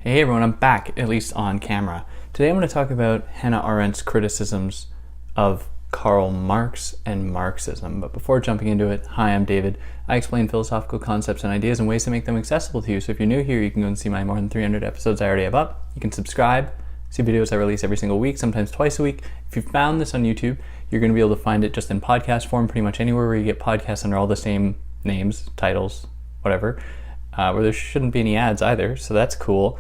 Hey everyone, I'm back, at least on camera. Today I'm going to talk about Hannah Arendt's criticisms of Karl Marx and Marxism. But before jumping into it, hi, I'm David. I explain philosophical concepts and ideas in ways to make them accessible to you. So if you're new here, you can go and see my more than 300 episodes I already have up. You can subscribe, see videos I release every single week, sometimes twice a week. If you found this on YouTube, you're going to be able to find it just in podcast form, pretty much anywhere where you get podcasts under all the same names, titles, whatever, where there shouldn't be any ads either, so that's cool.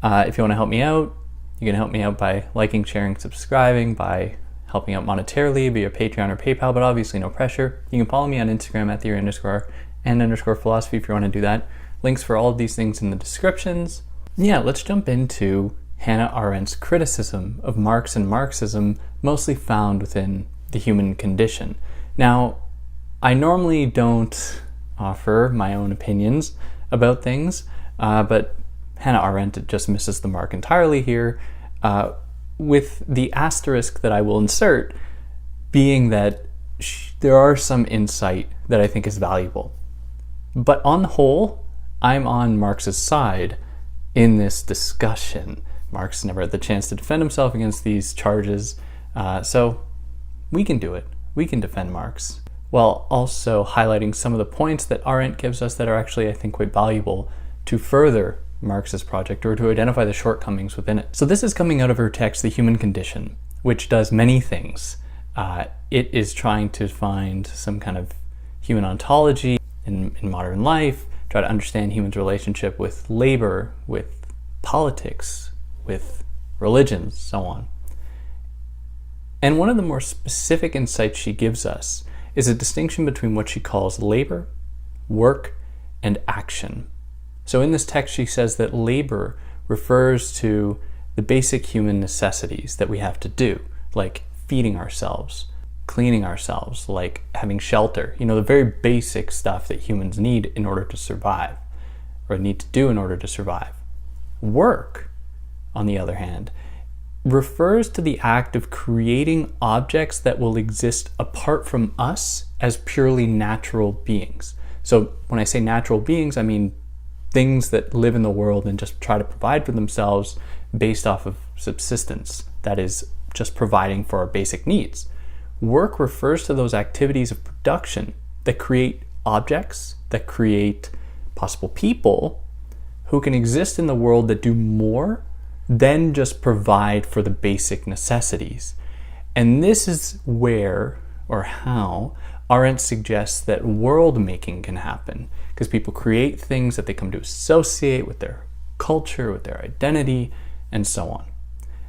If you want to help me out, you can help me out by liking, sharing, subscribing, by helping out monetarily via Patreon or PayPal, but obviously no pressure. You can follow me on Instagram at @theory_and_philosophy if you want to do that. Links for all of these things in the descriptions. Yeah, let's jump into Hannah Arendt's criticism of Marx and Marxism, mostly found within The Human Condition. Now, I normally don't offer my own opinions about things, but Hannah Arendt just misses the mark entirely here, with the asterisk that I will insert being that there are some insight that I think is valuable. But on the whole, I'm on Marx's side in this discussion. Marx never had the chance to defend himself against these charges, so we can do it. We can defend Marx, while also highlighting some of the points that Arendt gives us that are actually, I think, quite valuable to further Marx's project or to identify the shortcomings within it. So this is coming out of her text, The Human Condition, which does many things. It is trying to find some kind of human ontology in modern life, try to understand humans' relationship with labor, with politics, with religions, so on. And one of the more specific insights she gives us is a distinction between what she calls labor, work, and action. So in this text, she says that labor refers to the basic human necessities that we have to do, like feeding ourselves, cleaning ourselves, like having shelter, the very basic stuff that humans need in order to survive, or need to do in order to survive. Work, on the other hand, refers to the act of creating objects that will exist apart from us as purely natural beings. So when I say natural beings, I mean things that live in the world and just try to provide for themselves based off of subsistence, that is, just providing for our basic needs. Work refers to those activities of production that create objects, that create possible people who can exist in the world that do more than just provide for the basic necessities. And this is where, or how, Arendt suggests that world making can happen, because people create things that they come to associate with their culture, with their identity, and so on.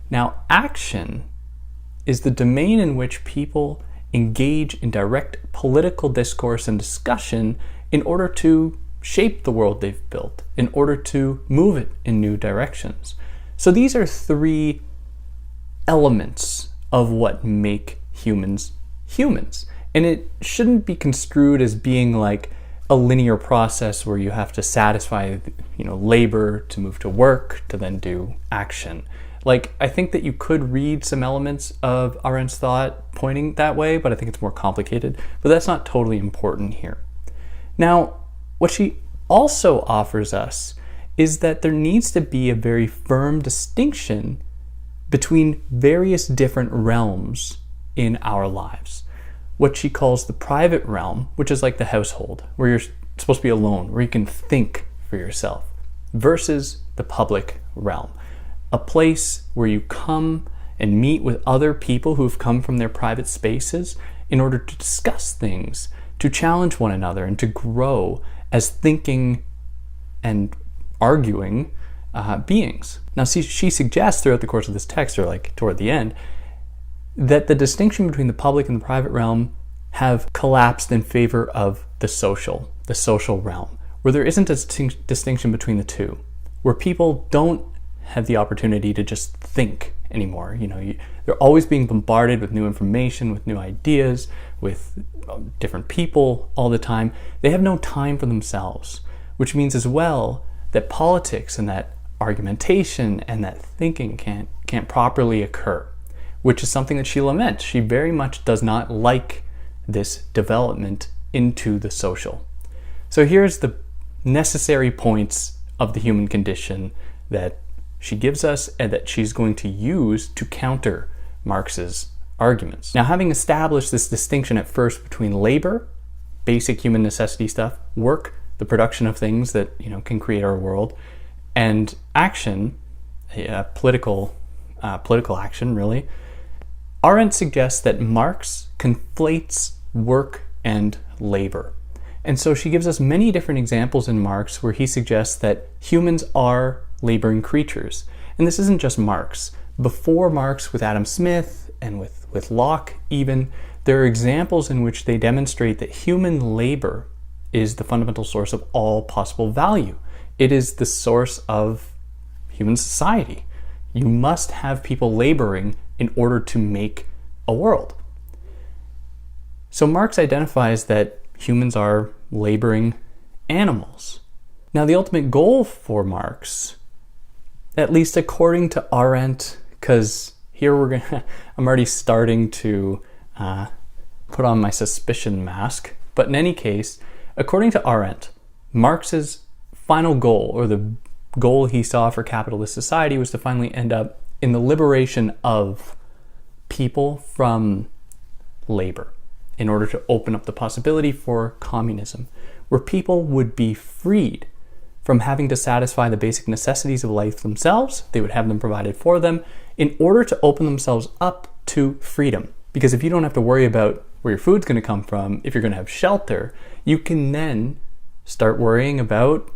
Now, action is the domain in which people engage in direct political discourse and discussion in order to shape the world they've built, in order to move it in new directions. So these are three elements of what make humans humans. And it shouldn't be construed as being like a linear process where you have to satisfy, labor to move to work to then do action. Like, I think that you could read some elements of Arendt's thought pointing that way, but I think it's more complicated. But that's not totally important here. Now, what she also offers us is that there needs to be a very firm distinction between various different realms in our lives. What she calls the private realm, which is like the household, where you're supposed to be alone, where you can think for yourself, versus the public realm, a place where you come and meet with other people who've come from their private spaces in order to discuss things, to challenge one another, and to grow as thinking and arguing beings. Now, she suggests throughout the course of this text, or like toward the end, that the distinction between the public and the private realm have collapsed in favor of the social realm, where there isn't a distinction between the two, where people don't have the opportunity to just think anymore. They're always being bombarded with new information, with new ideas, with different people all the time. They have no time for themselves, which means as well that politics and that argumentation and that thinking can't properly occur, which is something that she laments. She very much does not like this development into the social. So here's the necessary points of the human condition that she gives us and that she's going to use to counter Marx's arguments. Now, having established this distinction at first between labor, basic human necessity stuff, work, the production of things that can create our world, and action, political action, really, Arendt suggests that Marx conflates work and labor. And so she gives us many different examples in Marx where he suggests that humans are laboring creatures. And this isn't just Marx. Before Marx, with Adam Smith and with Locke even, there are examples in which they demonstrate that human labor is the fundamental source of all possible value. It is the source of human society. You must have people laboring in order to make a world. So Marx identifies that humans are laboring animals. Now, the ultimate goal for Marx, at least according to Arendt, because here I'm already starting to put on my suspicion mask, but in any case, according to Arendt, Marx's final goal, or the goal he saw for capitalist society, was to finally end up in the liberation of people from labor, in order to open up the possibility for communism, where people would be freed from having to satisfy the basic necessities of life themselves. They would have them provided for them in order to open themselves up to freedom. Because if you don't have to worry about where your food's going to come from, if you're going to have shelter, you can then start worrying about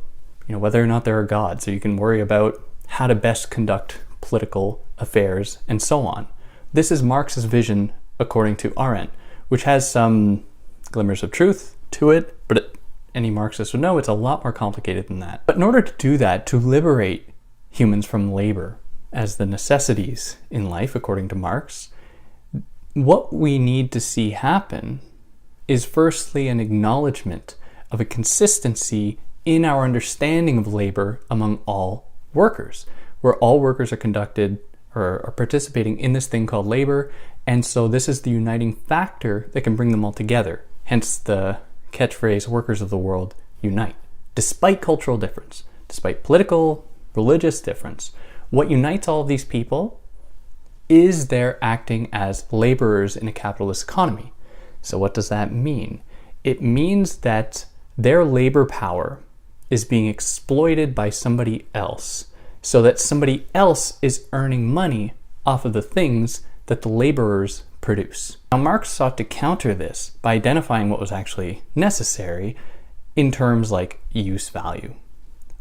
whether or not there are gods. So you can worry about how to best conduct political affairs and so on. This is Marx's vision according to Arendt, which has some glimmers of truth to it, but any Marxist would know it's a lot more complicated than that. But in order to do that, to liberate humans from labor as the necessities in life, according to Marx, what we need to see happen is firstly an acknowledgement of a consistency in our understanding of labor among all workers, where all workers are conducted or are participating in this thing called labor. And so this is the uniting factor that can bring them all together. Hence the catchphrase, workers of the world unite. Despite cultural difference, despite political, religious difference, what unites all of these people is their acting as laborers in a capitalist economy. So what does that mean? It means that their labor power is being exploited by somebody else, so that somebody else is earning money off of the things that the laborers produce. Now, Marx sought to counter this by identifying what was actually necessary in terms like use value,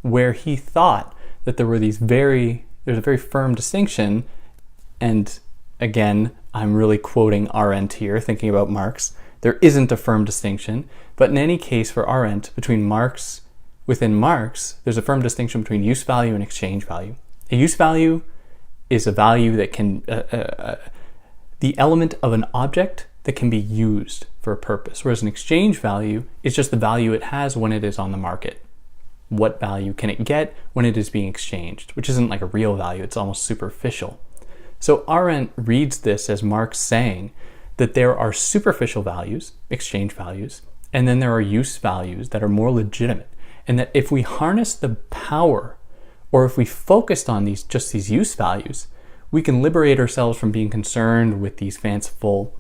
where he thought that there's a very firm distinction, and again, I'm really quoting Arendt here, thinking about Marx. There isn't a firm distinction, but in any case for Arendt, within Marx, there's a firm distinction between use value and exchange value. A use value is a value that can, the element of an object that can be used for a purpose, whereas an exchange value is just the value it has when it is on the market. What value can it get when it is being exchanged, which isn't like a real value, it's almost superficial. So Arendt reads this as Marx saying that there are superficial values, exchange values, and then there are use values that are more legitimate. And that if we harness the power, or if we focused on these use values, we can liberate ourselves from being concerned with these fanciful,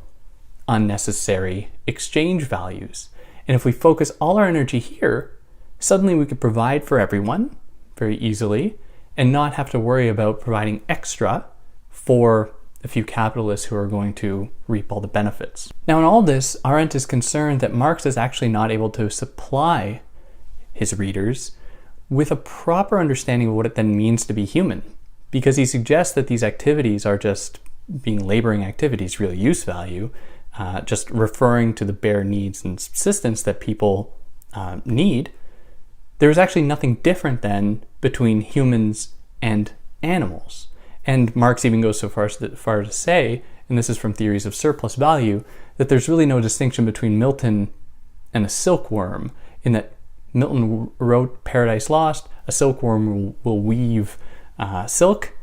unnecessary exchange values. And if we focus all our energy here, suddenly we could provide for everyone very easily and not have to worry about providing extra for a few capitalists who are going to reap all the benefits. Now, in all this, Arendt is concerned that Marx is actually not able to supply his readers with a proper understanding of what it then means to be human, because he suggests that these activities are just being laboring activities, real use value, just referring to the bare needs and subsistence that people need. There's actually nothing different then between humans and animals. And Marx even goes so far to say, and this is from Theories of Surplus Value, that there's really no distinction between Milton and a silkworm, in that Milton wrote Paradise Lost, a silkworm will weave silk,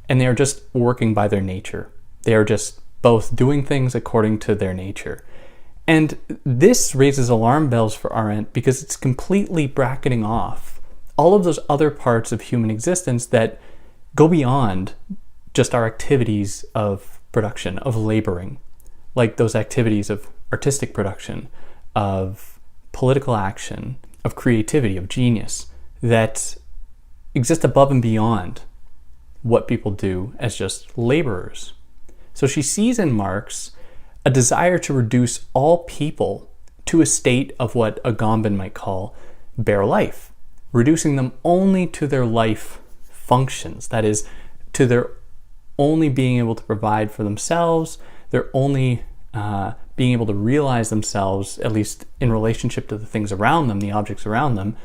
and they are just working by their nature. They are just both doing things according to their nature. And this raises alarm bells for Arendt because it's completely bracketing off all of those other parts of human existence that go beyond just our activities of production, of laboring, like those activities of artistic production, of political action, of creativity, of genius, that exist above and beyond what people do as just laborers. So she sees in Marx a desire to reduce all people to a state of what Agamben might call bare life, reducing them only to their life functions, that is, to their only being able to provide for themselves, their only being able to realize themselves, at least in relationship to the things around them, the objects around them,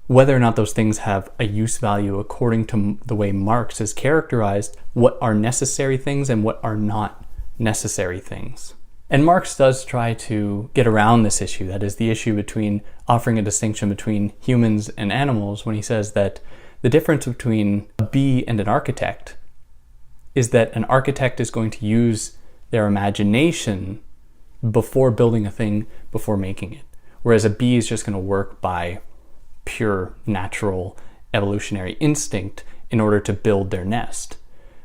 whether or not those things have a use value according to the way Marx has characterized what are necessary things and what are not necessary things. And Marx does try to get around this issue, that is the issue between offering a distinction between humans and animals, when he says that the difference between a bee and an architect is that an architect is going to use their imagination before building a thing, before making it. Whereas a bee is just going to work by pure natural evolutionary instinct in order to build their nest.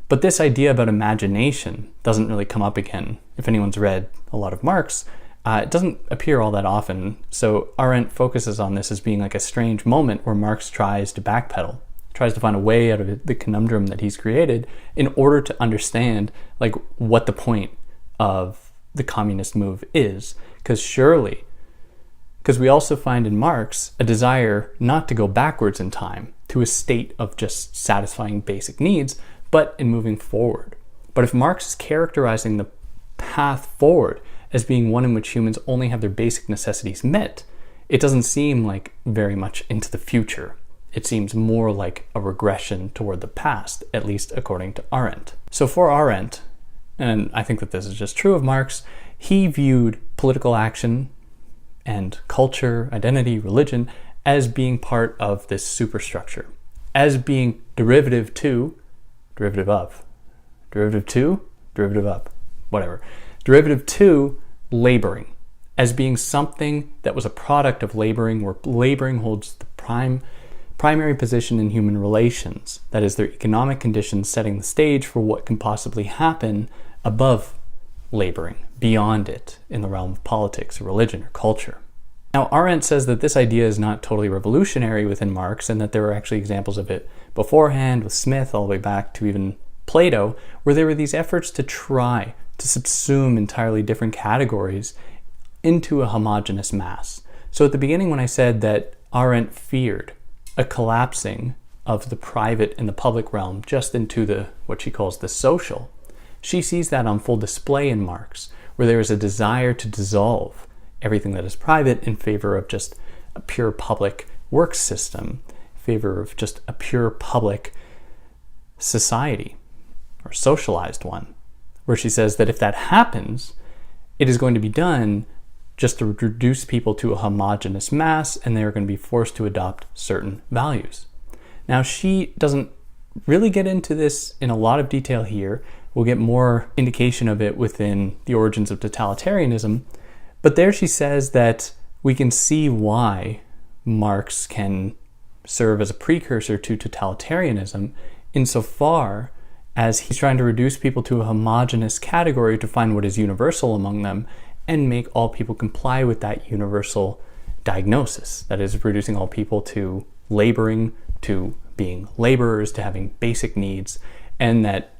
But this idea about imagination doesn't really come up again. If anyone's read a lot of Marx, it doesn't appear all that often. So Arendt focuses on this as being like a strange moment where Marx tries to backpedal, tries to find a way out of the conundrum that he's created in order to understand like what the point of the communist move is. Because we also find in Marx a desire not to go backwards in time to a state of just satisfying basic needs, but in moving forward. But if Marx is characterizing the path forward as being one in which humans only have their basic necessities met, it doesn't seem like very much into the future. It seems more like a regression toward the past, at least according to Arendt. So for Arendt, and I think that this is just true of Marx, he viewed political action and culture, identity, religion as being part of this superstructure, as being derivative to laboring, as being something that was a product of laboring, where laboring holds the primary position in human relations. That is, their economic conditions setting the stage for what can possibly happen above laboring, beyond it, in the realm of politics or religion or culture. Now, Arendt says that this idea is not totally revolutionary within Marx, and that there are actually examples of it beforehand with Smith all the way back to even Plato, where there were these efforts to try to subsume entirely different categories into a homogeneous mass. So at the beginning, when I said that Arendt feared a collapsing of the private and the public realm just into what she calls the social, she sees that on full display in Marx, where there is a desire to dissolve everything that is private in favor of just a pure public work system, in favor of just a pure public society, or socialized one, where she says that if that happens, it is going to be done just to reduce people to a homogeneous mass, and they are going to be forced to adopt certain values. Now, she doesn't really get into this in a lot of detail here. We'll get more indication of it within The Origins of Totalitarianism, but there she says that we can see why Marx can serve as a precursor to totalitarianism insofar as he's trying to reduce people to a homogeneous category to find what is universal among them and make all people comply with that universal diagnosis. That is, reducing all people to laboring, to being laborers, to having basic needs, and that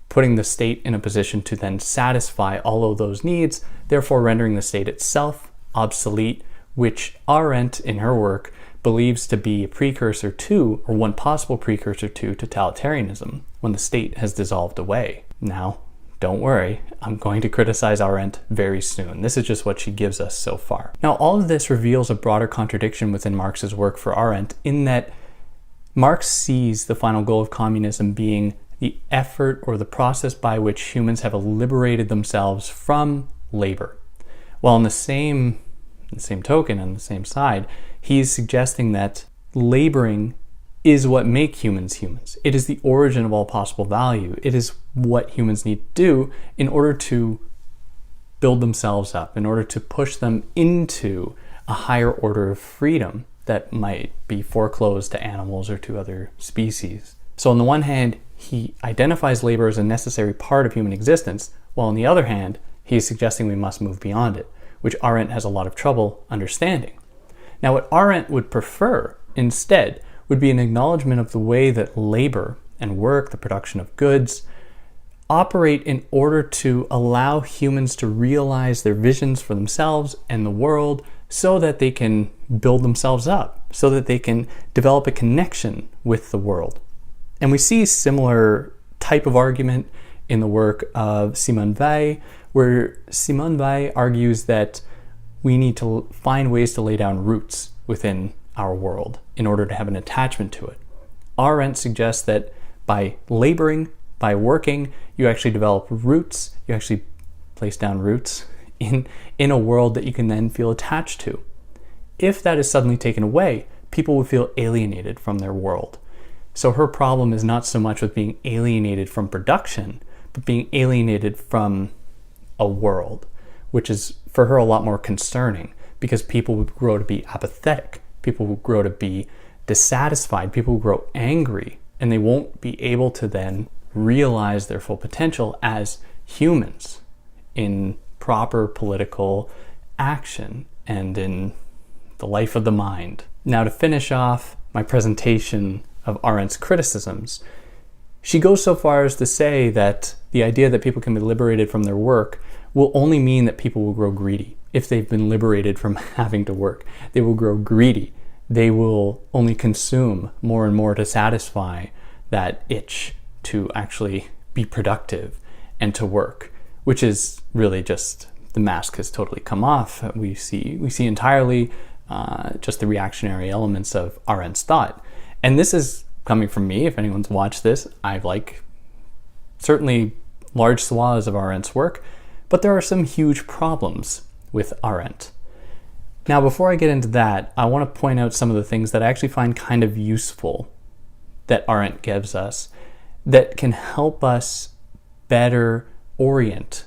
putting the state in a position to then satisfy all of those needs, therefore rendering the state itself obsolete, which Arendt, in her work, believes to be a precursor to, or one possible precursor to, totalitarianism, when the state has dissolved away. Now, don't worry, I'm going to criticize Arendt very soon. This is just what she gives us so far. Now, all of this reveals a broader contradiction within Marx's work for Arendt, in that Marx sees the final goal of communism being the effort or the process by which humans have liberated themselves from labor. While in the same token, on the same side, he's suggesting that laboring is what makes humans humans. It is the origin of all possible value. It is what humans need to do in order to build themselves up, in order to push them into a higher order of freedom that might be foreclosed to animals or to other species. So on the one hand, he identifies labor as a necessary part of human existence, while on the other hand, he is suggesting we must move beyond it, which Arendt has a lot of trouble understanding. Now, what Arendt would prefer instead would be an acknowledgement of the way that labor and work, the production of goods, operate in order to allow humans to realize their visions for themselves and the world so that they can build themselves up, so that they can develop a connection with the world. And we see similar type of argument in the work of Simone Weil, where Simone Weil argues that we need to find ways to lay down roots within our world in order to have an attachment to it. Arendt suggests that by laboring, by working, you actually develop roots, you actually place down roots in a world that you can then feel attached to. If that is suddenly taken away, people will feel alienated from their world. So her problem is not so much with being alienated from production, but being alienated from a world, which is for her a lot more concerning, because people would grow to be apathetic, people would grow to be dissatisfied, people will grow angry, and they won't be able to then realize their full potential as humans in proper political action and in the life of the mind. Now, to finish off my presentation of Arendt's criticisms, she goes so far as to say that the idea that people can be liberated from their work will only mean that people will grow greedy. If they've been liberated from having to work, they will grow greedy. They will only consume more and more to satisfy that itch to actually be productive and to work, which is really just, the mask has totally come off. We see entirely just the reactionary elements of Arendt's thought. And this is coming from me. If anyone's watched this, I like certainly large swaths of Arendt's work, but there are some huge problems with Arendt. Now, before I get into that, I want to point out some of the things that I actually find kind of useful that Arendt gives us that can help us better orient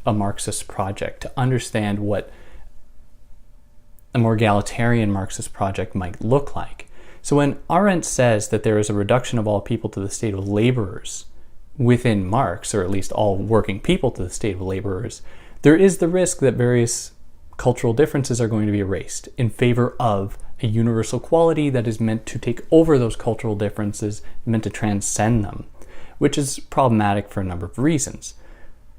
a Marxist project, to understand what a more egalitarian Marxist project might look like. So when Arendt says that there is a reduction of all people to the state of laborers within Marx, or at least all working people to the state of laborers, there is the risk that various cultural differences are going to be erased in favor of a universal quality that is meant to take over those cultural differences, meant to transcend them, which is problematic for a number of reasons.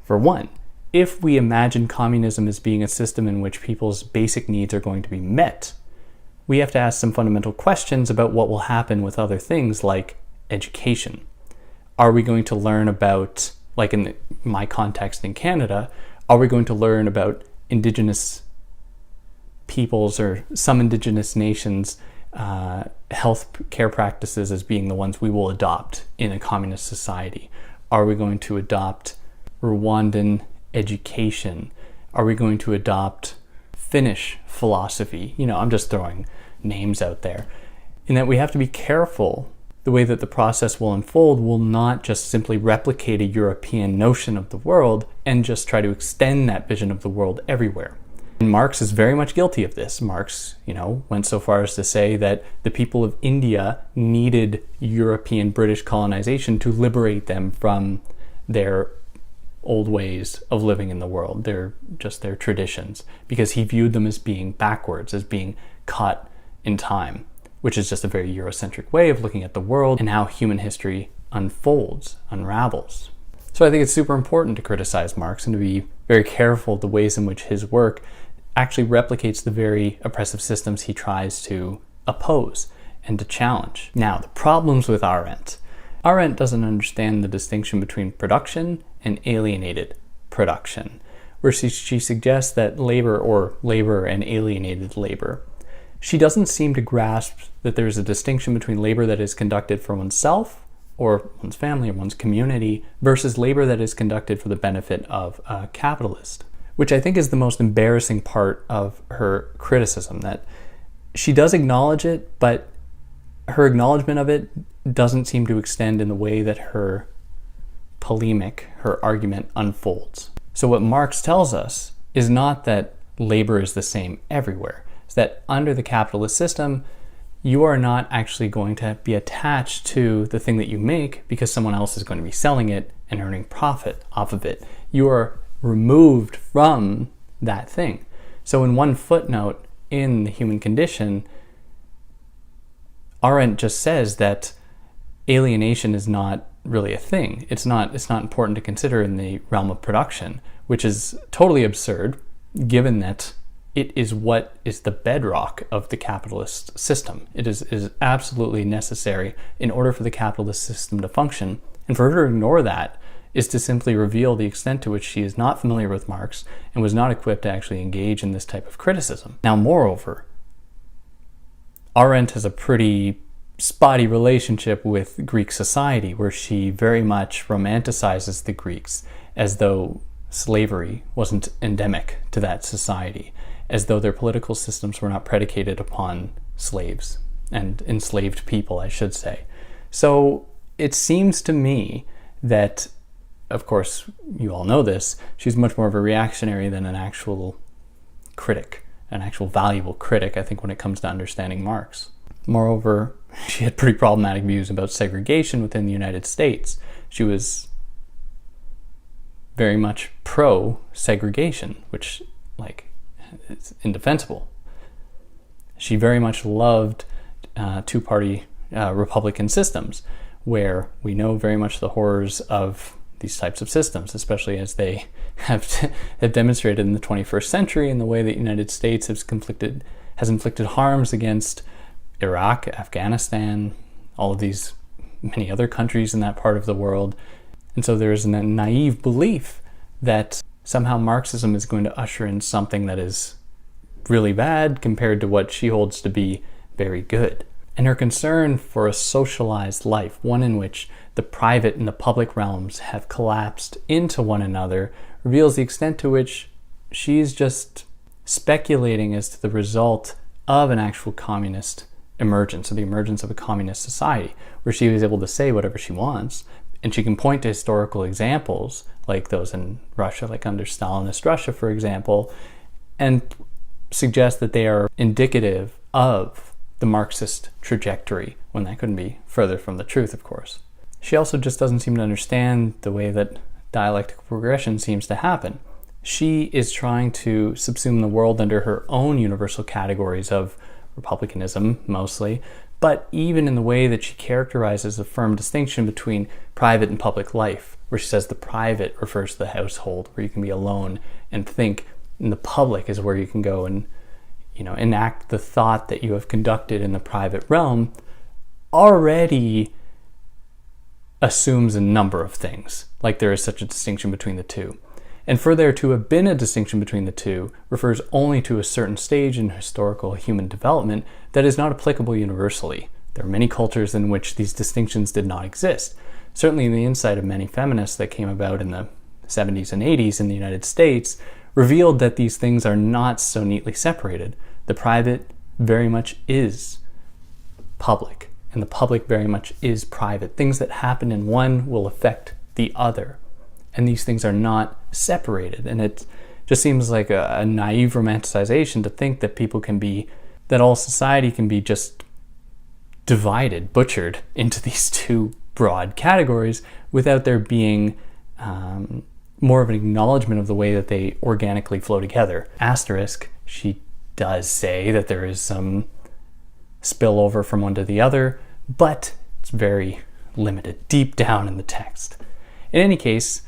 For one, if we imagine communism as being a system in which people's basic needs are going to be met, we have to ask some fundamental questions about what will happen with other things like education. Are we going to learn about, like in my context in Canada, are we going to learn about Indigenous peoples or some Indigenous nations' health care practices as being the ones we will adopt in a communist society? Are we going to adopt Rwandan education? Are we going to adopt Finnish philosophy? I'm just throwing names out there. In that we have to be careful. The way that the process will unfold will not just simply replicate a European notion of the world and just try to extend that vision of the world everywhere. And Marx is very much guilty of this. Marx, went so far as to say that the people of India needed European British colonization to liberate them from their old ways of living in the world, their traditions, because he viewed them as being backwards, as being caught in time, which is just a very Eurocentric way of looking at the world and how human history unravels. So I think it's super important to criticize Marx and to be very careful of the ways in which his work actually replicates the very oppressive systems he tries to oppose and to challenge. Now, the problems with Arendt. Arendt doesn't understand the distinction between production and alienated production, where she suggests that labor and alienated labor. She doesn't seem to grasp that there's a distinction between labor that is conducted for oneself or one's family or one's community versus labor that is conducted for the benefit of a capitalist, which I think is the most embarrassing part of her criticism, that she does acknowledge it, but her acknowledgement of it doesn't seem to extend in the way that her polemic, her argument unfolds. So what Marx tells us is not that labor is the same everywhere. It's that under the capitalist system, you are not actually going to be attached to the thing that you make because someone else is going to be selling it and earning profit off of it. You are removed from that thing. So in one footnote in The Human Condition, Arendt just says that alienation is not really a thing. It's not important to consider in the realm of production, which is totally absurd, given that it is what is the bedrock of the capitalist system. It is absolutely necessary in order for the capitalist system to function. And for her to ignore that is to simply reveal the extent to which she is not familiar with Marx and was not equipped to actually engage in this type of criticism. Now, moreover, Arendt has a pretty spotty relationship with Greek society, where she very much romanticizes the Greeks as though slavery wasn't endemic to that society, as though their political systems were not predicated upon slaves and enslaved people, I should say. So it seems to me that, of course, you all know this, she's much more of a reactionary than an actual critic, an actual valuable critic, I think, when it comes to understanding Marx. Moreover, she had pretty problematic views about segregation within the United States. She was very much pro-segregation, which, it's indefensible. She very much loved two-party Republican systems, where we know very much the horrors of these types of systems, especially as they have demonstrated in the 21st century in the way that the United States has inflicted harms against Iraq, Afghanistan, all of these many other countries in that part of the world. And so there is a naive belief that somehow Marxism is going to usher in something that is really bad compared to what she holds to be very good. And her concern for a socialized life, one in which the private and the public realms have collapsed into one another, reveals the extent to which she's just speculating as to the result of an actual communist emergence, or the emergence of a communist society, where she was able to say whatever she wants, and she can point to historical examples like those in Russia, like under Stalinist Russia, for example, and suggest that they are indicative of the Marxist trajectory, when that couldn't be further from the truth, of course. She also just doesn't seem to understand the way that dialectical progression seems to happen. She is trying to subsume the world under her own universal categories of republicanism, mostly, but even in the way that she characterizes a firm distinction between private and public life, where she says the private refers to the household, where you can be alone and think, and the public is where you can go and, enact the thought that you have conducted in the private realm, already assumes a number of things, like there is such a distinction between the two. And for there to have been a distinction between the two refers only to a certain stage in historical human development that is not applicable universally. There are many cultures in which these distinctions did not exist. Certainly the insight of many feminists that came about in the 70s and 80s in the United States revealed that these things are not so neatly separated. The private very much is public, and the public very much is private. Things that happen in one will affect the other. And these things are not separated. And it just seems like a naive romanticization to think that that all society can be just divided, butchered into these two broad categories without there being more of an acknowledgement of the way that they organically flow together. Asterisk, she does say that there is some spillover from one to the other, but it's very limited, deep down in the text. In any case,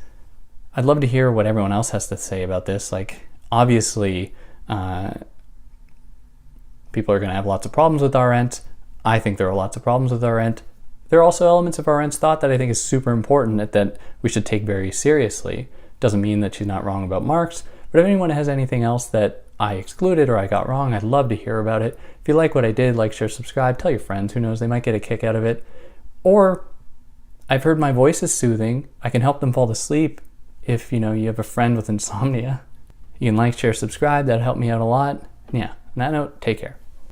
I'd love to hear what everyone else has to say about this. Obviously, people are going to have lots of problems with Arendt. I think there are lots of problems with Arendt. There are also elements of Arendt's thought that I think is super important that we should take very seriously. Doesn't mean that she's not wrong about Marx, but if anyone has anything else that I excluded or I got wrong, I'd love to hear about it. If you like what I did, like, share, subscribe, tell your friends. Who knows, they might get a kick out of it. Or, I've heard my voice is soothing. I can help them fall to sleep. If, you have a friend with insomnia, you can like, share, subscribe. That'd help me out a lot. Yeah, on that note, take care.